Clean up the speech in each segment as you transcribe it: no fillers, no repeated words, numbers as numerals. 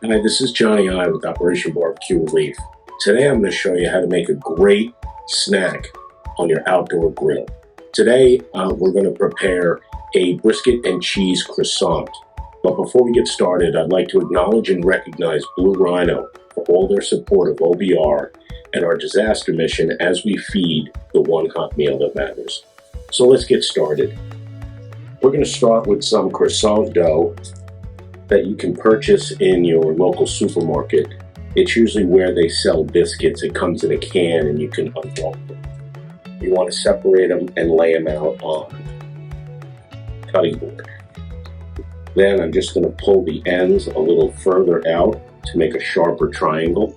Hi, this is Johnny I with Operation Barbecue Relief. Today I'm going to show you how to make a great snack on your outdoor grill. Today we're going to prepare a brisket and cheese croissant. But before we get started, I'd like to acknowledge and recognize Blue Rhino for all their support of OBR and our disaster mission as we feed the one hot meal that matters. So let's get started. We're going to start with some croissant dough that you can purchase in your local supermarket. It's usually where they sell biscuits. It comes in a can and you can unroll them. You want to separate them and lay them out on cutting board. Then I'm just going to pull the ends a little further out to make a sharper triangle.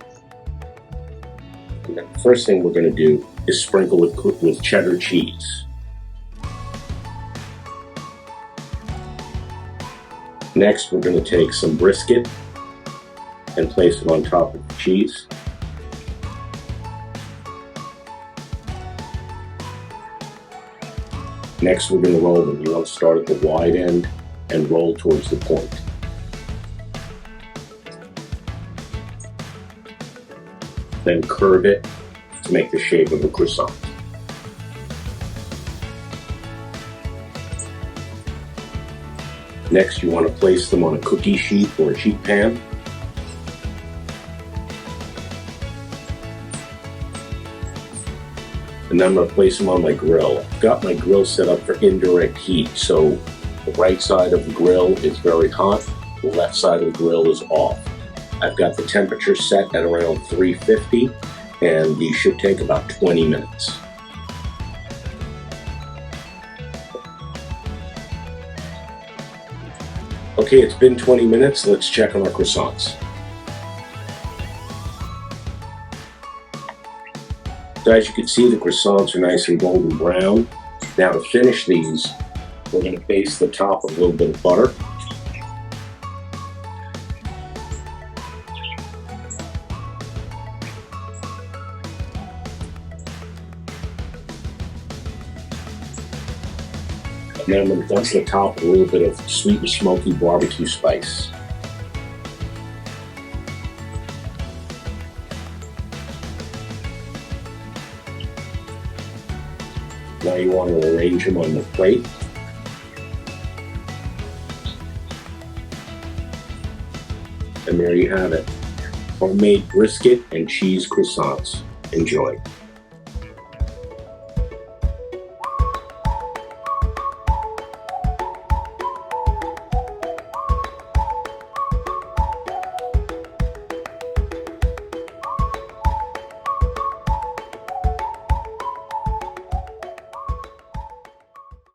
And the first thing we're going to do is sprinkle with cheddar cheese. Next, we're going to take some brisket and place it on top of the cheese. Next, we're going to roll them. You want to start at the wide end and roll towards the point. Then curve it to make the shape of a croissant. Next, you want to place them on a cookie sheet or a sheet pan. And then I'm going to place them on my grill. I've got my grill set up for indirect heat, so the right side of the grill is very hot, the left side of the grill is off. I've got the temperature set at around 350, and these should take about 20 minutes. Okay, it's been 20 minutes. Let's check on our croissants. So as you can see, the croissants are nice and golden brown. Now to finish these, we're going to baste the top with a little bit of butter. And then I'm going to dust the top with a little bit of sweet and smoky barbecue spice. Now you want to arrange them on the plate. And there you have it. Homemade brisket and cheese croissants. Enjoy.